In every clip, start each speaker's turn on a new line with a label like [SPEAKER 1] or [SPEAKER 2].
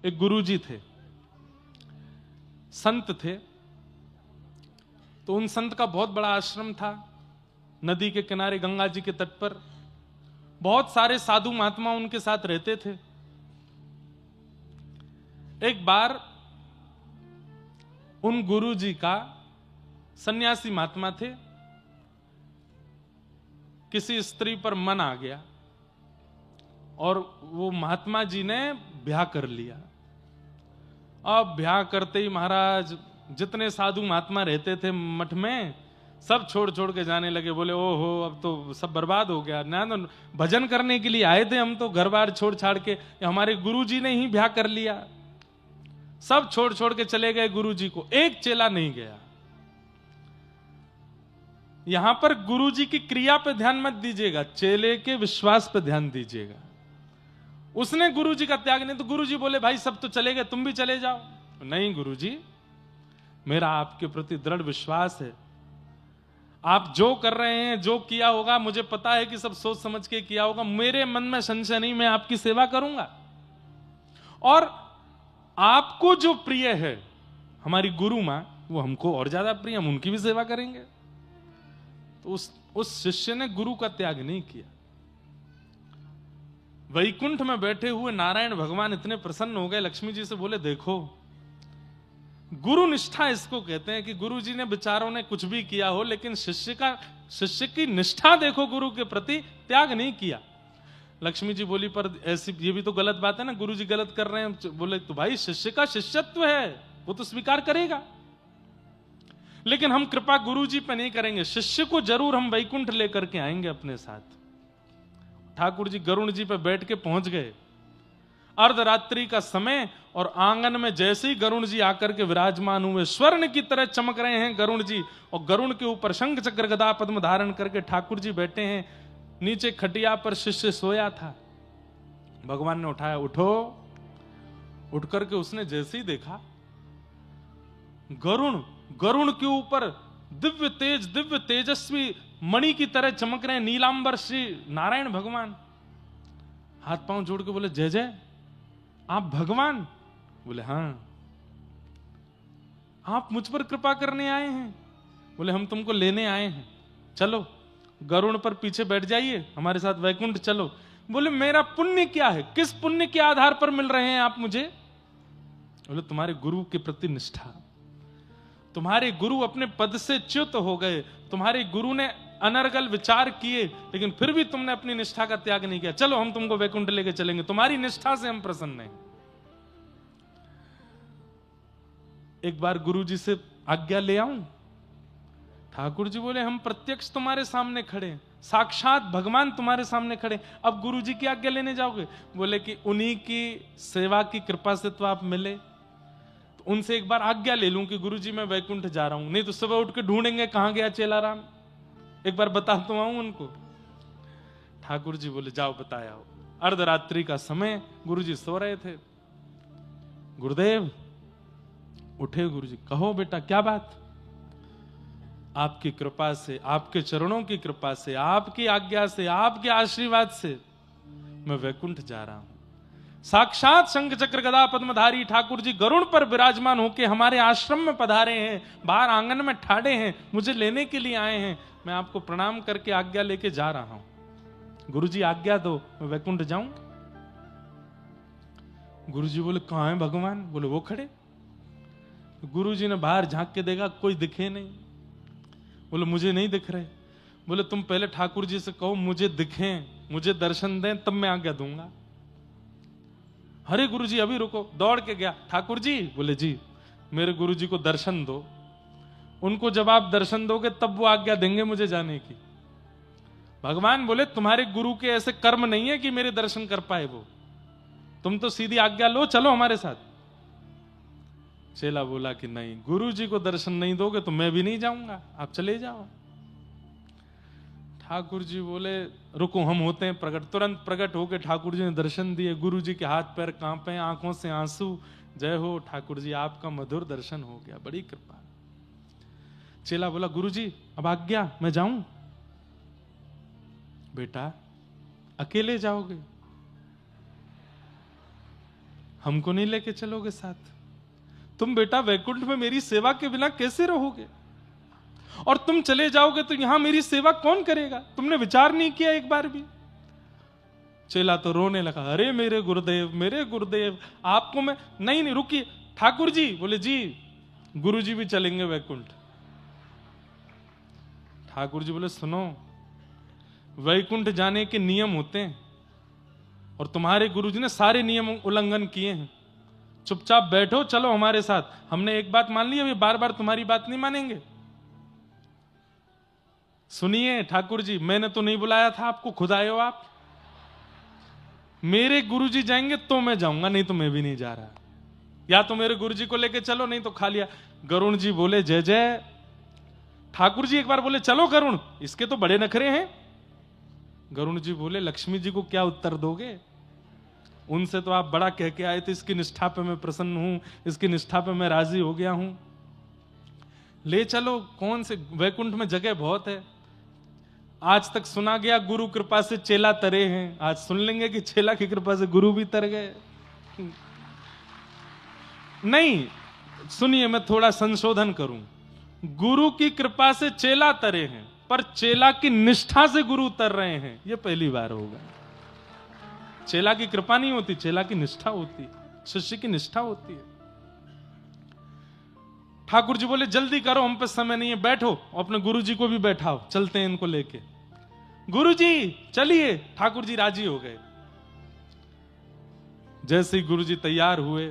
[SPEAKER 1] एक गुरुजी थे, संत थे। तो उन संत का बहुत बड़ा आश्रम था, नदी के किनारे गंगा जी के तट पर। बहुत सारे साधु महात्मा उनके साथ रहते थे। एक बार उन गुरुजी का, सन्यासी महात्मा थे, किसी स्त्री पर मन आ गया और वो महात्मा जी ने ब्याह कर लिया। अब ब्याह करते ही महाराज जितने साधु महात्मा रहते थे मठ में, सब छोड़ छोड़ के जाने लगे। बोले ओहो अब तो सब बर्बाद हो गया ना, तो भजन करने के लिए आए थे हम तो घर बार छोड़ छाड़ के, हमारे गुरुजी ने ही ब्याह कर लिया। सब छोड़ छोड़ के चले गए गुरुजी को, एक चेला नहीं गया। यहां पर गुरुजी की क्रिया पे ध्यान मत दीजिएगा, चेले के विश्वास पे ध्यान दीजिएगा। उसने गुरुजी का त्याग नहीं, तो गुरुजी बोले भाई सब तो चले गए, तुम भी चले जाओ। नहीं गुरुजी, मेरा आपके प्रति दृढ़ विश्वास है, आप जो कर रहे हैं, जो किया होगा, मुझे पता है कि सब सोच समझ के किया होगा, मेरे मन में संशय नहीं, मैं आपकी सेवा करूंगा। और आपको जो प्रिय है हमारी गुरु मां, वो हमको और ज्यादा प्रिय, हम उनकी भी सेवा करेंगे। तो उस शिष्य ने गुरु का त्याग नहीं किया। वैकुंठ में बैठे हुए नारायण भगवान इतने प्रसन्न हो गए, लक्ष्मी जी से बोले देखो, गुरु निष्ठा इसको कहते हैं कि गुरु जी ने बेचारों ने कुछ भी किया हो, लेकिन शिष्य की निष्ठा देखो, गुरु के प्रति त्याग नहीं किया। लक्ष्मी जी बोली पर ऐसी ये भी तो गलत बात है ना, गुरु जी गलत कर रहे हैं। बोले तो भाई शिष्य का शिष्यत्व है, वो तो स्वीकार करेगा, लेकिन हम कृपा गुरु जी पे नहीं करेंगे, शिष्य को जरूर हम वैकुंठ लेकर के आएंगे अपने साथ। ठाकुर जी गरुण जी पे बैठ के पहुंच गए। अर्धरात्रि का समय, और आंगन में जैसे ही गरुण जी आकर के विराजमान हुए, स्वर्ण की तरह चमक रहे हैं गरुण जी, और गरुण के ऊपर शंख चक्र गदा पद्म धारण करके ठाकुर जी बैठे हैं। नीचे खटिया पर शिष्य सोया था। भगवान ने उठाया, उठो। उठ करके उसने जैसे ही देखा, गरुण के ऊपर दिव्य तेजस्वी मणि की तरह चमक रहे नीलांबर श्री नारायण भगवान। हाथ पांव जोड़ के बोले जय जय, आप भगवान? बोले हां। आप मुझ पर कृपा करने आए हैं? बोले हम तुमको लेने आए हैं, चलो गरुड़ पर पीछे बैठ जाइए, हमारे साथ वैकुंठ चलो। बोले मेरा पुण्य क्या है, किस पुण्य के आधार पर मिल रहे हैं आप मुझे? बोले तुम्हारे गुरु के प्रति निष्ठा, तुम्हारे गुरु अपने पद से च्युत हो गए, तुम्हारे गुरु ने अनर्गल विचार किए, लेकिन फिर भी तुमने अपनी निष्ठा का त्याग नहीं किया, चलो हम तुमको वैकुंठ लेके चलेंगे, तुम्हारी निष्ठा से हम प्रसन्न हैं। एक बार गुरु जी से आज्ञा ले आऊं? ठाकुर जी बोले हम प्रत्यक्ष तुम्हारे सामने खड़े, साक्षात भगवान तुम्हारे सामने खड़े, अब गुरु जी की आज्ञा लेने जाओगे? बोले कि उन्हीं की सेवा की कृपा से तो आप मिले, तो उनसे एक बार आज्ञा ले लूं कि गुरु जी मैं वैकुंठ जा रहा हूं, नहीं तो सुबह उठ के ढूंढेंगे कहां गया चेला राम, एक बार बता तो आऊं उनको। ठाकुर जी बोले जाओ बताया हो। अर्धरात्रि का समय, गुरु जी सो रहे थे। गुरुदेव उठे, गुरु जी कहो बेटा क्या बात? आपकी कृपा से, आपके चरणों की कृपा से, आपकी आज्ञा से, आपके आशीर्वाद से मैं वैकुंठ जा रहा हूं। साक्षात शंख चक्र गदा पद्मधारी ठाकुर जी गरुड़ पर विराजमान होकर हमारे आश्रम में पधारे हैं, बाहर आंगन में ठाड़े हैं, मुझे लेने के लिए आए हैं, मैं आपको प्रणाम करके आज्ञा लेके जा रहा हूं। गुरु जी आज्ञा दो, मैं वैकुंठ जाऊं। गुरु जी बोले कहां है भगवान? बोले वो खड़े। गुरु जी ने बाहर झांक के देखा, कोई दिखे नहीं। बोले मुझे नहीं दिख रहे। बोले तुम पहले ठाकुर जी से कहो मुझे दिखें, मुझे दर्शन दें, तब मैं आज्ञा दूंगा। अरे गुरु जी अभी रुको, दौड़ के गया। ठाकुर जी? बोले जी मेरे गुरु जी को दर्शन दो, उनको जब आप दर्शन दोगे तब वो आज्ञा देंगे मुझे जाने की। भगवान बोले तुम्हारे गुरु के ऐसे कर्म नहीं है कि मेरे दर्शन कर पाए वो, तुम तो सीधी आज्ञा लो, चलो हमारे साथ। चेला बोला कि नहीं, गुरु जी को दर्शन नहीं दोगे तो मैं भी नहीं जाऊंगा, आप चले जाओ। ठाकुर जी बोले रुको हम होते हैं प्रकट। तुरंत प्रकट होकर ठाकुर जी ने दर्शन दिए। गुरु जी के हाथ पैर कांपे, आंखों से आंसू। जय हो ठाकुर जी, आपका मधुर दर्शन हो गया, बड़ी कृपा। चेला बोला गुरु जी अब आज्ञा, मैं जाऊं? बेटा अकेले जाओगे? हमको नहीं लेके चलोगे साथ? तुम बेटा वैकुंठ में मेरी सेवा के बिना कैसे रहोगे? और तुम चले जाओगे तो यहां मेरी सेवा कौन करेगा? तुमने विचार नहीं किया एक बार भी? चेला तो रोने लगा, अरे मेरे गुरुदेव आपको मैं नहीं रुकिए ठाकुर जी। बोले जी गुरु जी भी चलेंगे वैकुंठ। ठाकुर जी बोले सुनो, वैकुंठ जाने के नियम होते हैं और तुम्हारे गुरु जी ने सारे नियम उल्लंघन किए हैं। चुपचाप बैठो, चलो हमारे साथ। हमने एक बात मान ली, अभी बार बार तुम्हारी बात नहीं मानेंगे। सुनिए ठाकुर जी, मैंने तो नहीं बुलाया था आपको, खुद आए हो आप। मेरे गुरुजी जाएंगे तो मैं जाऊंगा, नहीं तो मैं भी नहीं जा रहा। या तो मेरे गुरुजी को लेके चलो, नहीं तो खा लिया। गरुण जी बोले जय जय। ठाकुर जी एक बार बोले चलो गरुण, इसके तो बड़े नखरे हैं। गरुण जी बोले लक्ष्मी जी को क्या उत्तर दोगे? उनसे तो आप बड़ा कह के आए थे, इसकी निष्ठा पे मैं प्रसन्न हूं, इसकी निष्ठा पे मैं राजी हो गया हूं। ले चलो, कौन से वैकुंठ में जगह बहुत है। आज तक सुना गया गुरु कृपा से चेला तरे हैं, आज सुन लेंगे कि चेला की कृपा से गुरु भी तर गए। नहीं, सुनिए मैं थोड़ा संशोधन करूं। गुरु की कृपा से चेला तरे हैं, पर चेला की निष्ठा से गुरु उतर रहे हैं, यह पहली बार होगा। चेला की कृपा नहीं होती, चेला की निष्ठा होती है, शिष्य की निष्ठा होती है। ठाकुर जी बोले जल्दी करो, हम पे समय नहीं है, बैठो। अपने गुरु जी को भी बैठाओ, चलते हैं इनको लेके। गुरु जी चलिए। ठाकुर जी राजी हो गए। जैसे ही गुरु जी तैयार हुए,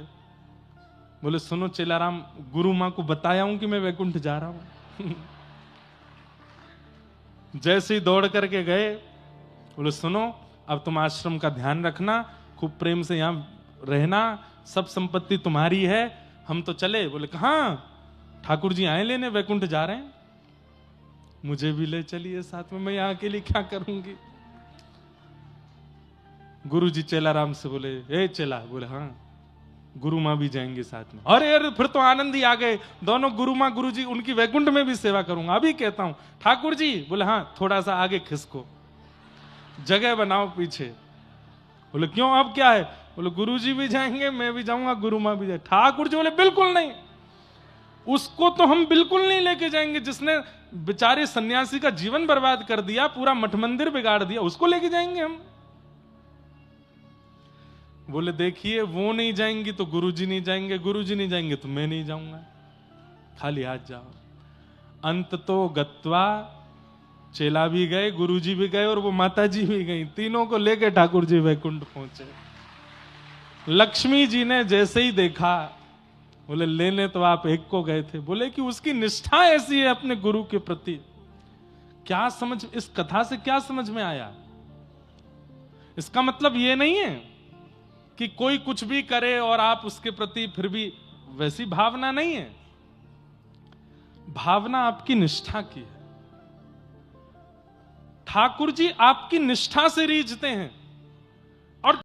[SPEAKER 1] बोले सुनो चेलाराम, गुरु मां को बताया हूं कि मैं वैकुंठ जा रहा हूं। जैसे ही दौड़ करके गए, बोले सुनो अब तुम आश्रम का ध्यान रखना, खूब प्रेम से यहां रहना, सब संपत्ति तुम्हारी है, हम तो चले। बोले कहां? ठाकुर जी आए लेने, वैकुंठ जा रहे हैं, मुझे भी ले चलिए साथ में, मैं यहां अकेली क्या करूंगी। गुरु जी चेलाराम से बोले ए चेला। बोले हाँ। गुरु मां भी जाएंगे साथ में। अरे अरे फिर तो आनंद ही आ गए दोनों। गुरु मां गुरु जी, उनकी वैकुंठ में भी सेवा करूंगा, अभी कहता हूं। ठाकुर जी बोले हाँ, थोड़ा सा आगे खिसको, जगह बनाओ पीछे। बोले क्यों, अब क्या है? बोले गुरु जी भी जाएंगे, मैं भी जाऊंगा, गुरु मां भी जाए। ठाकुर जी बोले बिल्कुल नहीं, उसको तो हम बिल्कुल नहीं लेके जाएंगे, जिसने बेचारे सन्यासी का जीवन बर्बाद कर दिया, पूरा मठ मंदिर बिगाड़ दिया, उसको लेके जाएंगे हम? बोले देखिए, वो नहीं जाएंगी तो गुरुजी नहीं जाएंगे, गुरुजी नहीं जाएंगे तो मैं नहीं जाऊंगा, खाली हाथ जाओ। अंत तो गत्वा, चेला भी गए, गुरुजी भी गए और वो माता जी भी गई, तीनों को लेके ठाकुर जी वैकुंठ पहुंचे। लक्ष्मी जी ने जैसे ही देखा, बोले लेने तो आप एक को गए थे। बोले कि उसकी निष्ठा ऐसी है अपने गुरु के प्रति। क्या समझ, इस कथा से क्या समझ में आया? इसका मतलब यह नहीं है कि कोई कुछ भी करे और आप उसके प्रति फिर भी, वैसी भावना नहीं है। भावना आपकी निष्ठा की है। ठाकुर जी आपकी निष्ठा से रीझते हैं।